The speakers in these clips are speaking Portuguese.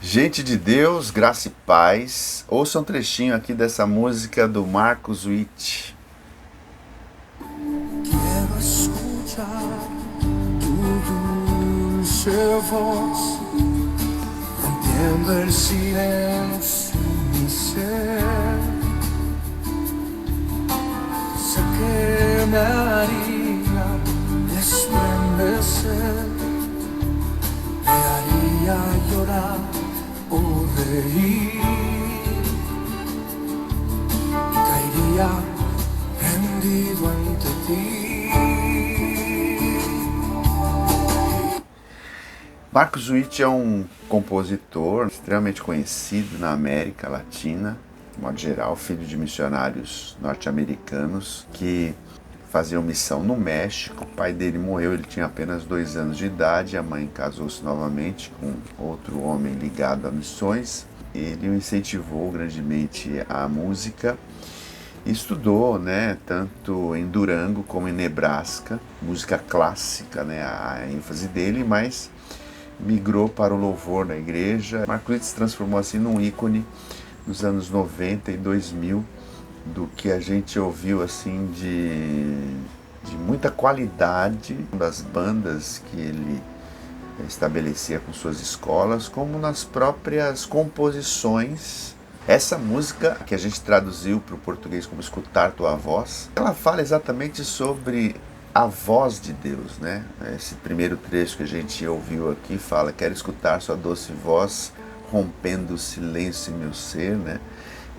Gente de Deus, graça e paz. Ouça um trechinho aqui dessa música do Marcos Witt. Quero escuchar tu dulce voz, rompiendo el silencio en mi ser. Sé que me haría estremecer, me haría llorar o reír, y caería rendido ante ti. Marcos Witt é um compositor extremamente conhecido na América Latina, de modo geral, filho de missionários norte-americanos que faziam missão no México. O pai dele morreu, ele tinha apenas 2 anos de idade, a mãe casou-se novamente com outro homem ligado a missões. Ele o incentivou grandemente à música. Estudou, tanto em Durango como em Nebraska, música clássica, a ênfase dele, mas migrou para o louvor na igreja. Marcos Witt se transformou assim num ícone nos anos 90 e 2000 do que a gente ouviu assim de muita qualidade das bandas que ele estabelecia com suas escolas, como nas próprias composições. Essa música, que a gente traduziu para o português como Escutar Tua Voz, ela fala exatamente sobre a voz de Deus, né? Esse primeiro trecho que a gente ouviu aqui fala: quero escutar sua doce voz, rompendo o silêncio em meu ser, né?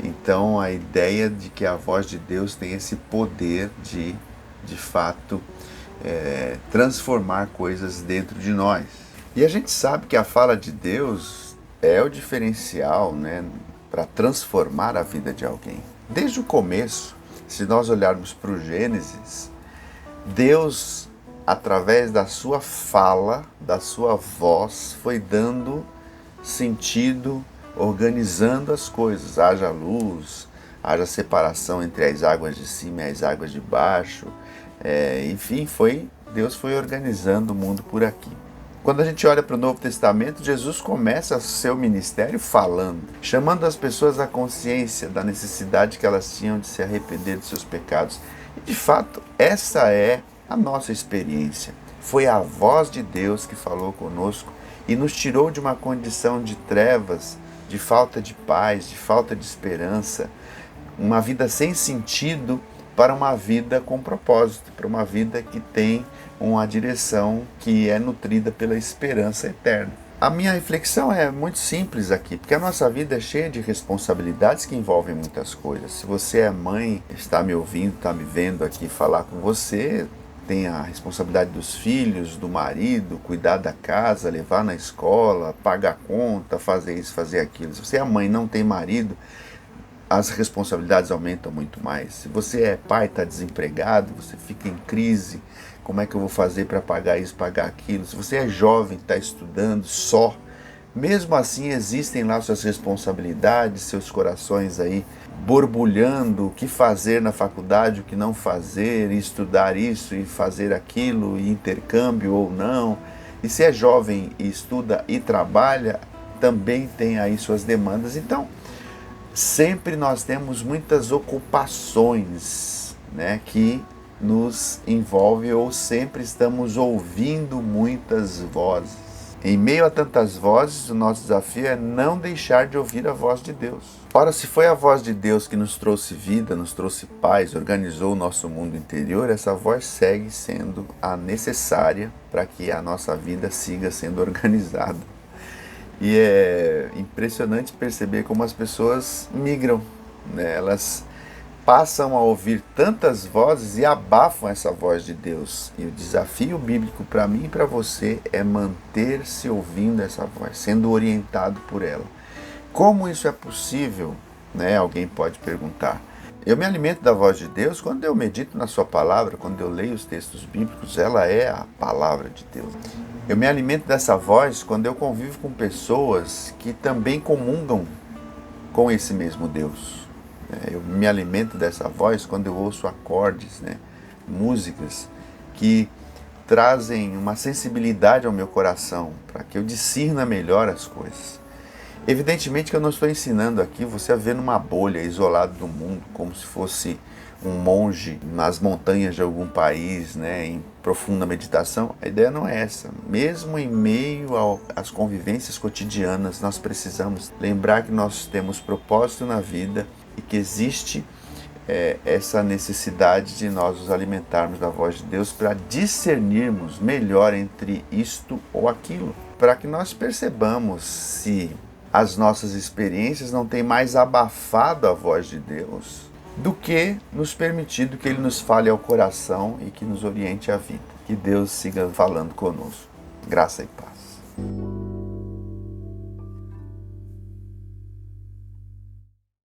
Então a ideia de que a voz de Deus tem esse poder de fato, transformar coisas dentro de nós. E a gente sabe que a fala de Deus é o diferencial, para transformar a vida de alguém. Desde o começo, se nós olharmos para o Gênesis, Deus, através da sua fala, da sua voz, foi dando sentido, organizando as coisas. Haja luz, haja separação entre as águas de cima e as águas de baixo. Enfim, Deus foi organizando o mundo por aqui. Quando a gente olha para o Novo Testamento, Jesus começa seu ministério falando, chamando as pessoas à consciência da necessidade que elas tinham de se arrepender de seus pecados. E de fato, essa é a nossa experiência. Foi a voz de Deus que falou conosco e nos tirou de uma condição de trevas, de falta de paz, de falta de esperança, uma vida sem sentido, para uma vida com propósito, para uma vida que tem uma direção que é nutrida pela esperança eterna. A minha reflexão é muito simples aqui, porque a nossa vida é cheia de responsabilidades que envolvem muitas coisas. Se você é mãe, está me ouvindo, está me vendo aqui falar com você, tem a responsabilidade dos filhos, do marido, cuidar da casa, levar na escola, pagar a conta, fazer isso, fazer aquilo. Se você é mãe e não tem marido, as responsabilidades aumentam muito mais. Se você é pai, está desempregado, você fica em crise, como é que eu vou fazer para pagar isso, pagar aquilo? Se você é jovem, está estudando só, mesmo assim existem lá suas responsabilidades, seus corações aí borbulhando, o que fazer na faculdade, o que não fazer, e estudar isso e fazer aquilo, e intercâmbio ou não. E se é jovem e estuda e trabalha, também tem aí suas demandas. Então, sempre nós temos muitas ocupações, que nos envolvem, ou sempre estamos ouvindo muitas vozes. Em meio a tantas vozes, o nosso desafio é não deixar de ouvir a voz de Deus. Ora, se foi a voz de Deus que nos trouxe vida, nos trouxe paz, organizou o nosso mundo interior, essa voz segue sendo a necessária para que a nossa vida siga sendo organizada. E é impressionante perceber como as pessoas migram, elas passam a ouvir tantas vozes e abafam essa voz de Deus. E o desafio bíblico para mim e para você é manter-se ouvindo essa voz, sendo orientado por ela. Como isso é possível? Alguém pode perguntar. Eu me alimento da voz de Deus quando eu medito na sua palavra, quando eu leio os textos bíblicos, ela é a palavra de Deus. Eu me alimento dessa voz quando eu convivo com pessoas que também comungam com esse mesmo Deus. Eu me alimento dessa voz quando eu ouço acordes, músicas que trazem uma sensibilidade ao meu coração, para que eu discirna melhor as coisas. Evidentemente que eu não estou ensinando aqui você a viver numa bolha, isolado do mundo, como se fosse um monge nas montanhas de algum país, né, em profunda meditação. A ideia não é essa. Mesmo em meio às convivências cotidianas, nós precisamos lembrar que nós temos propósito na vida e que existe essa necessidade de nós nos alimentarmos da voz de Deus para discernirmos melhor entre isto ou aquilo, para que nós percebamos se as nossas experiências não têm mais abafado a voz de Deus do que nos permitido que Ele nos fale ao coração e que nos oriente a vida. Que Deus siga falando conosco. Graça e paz.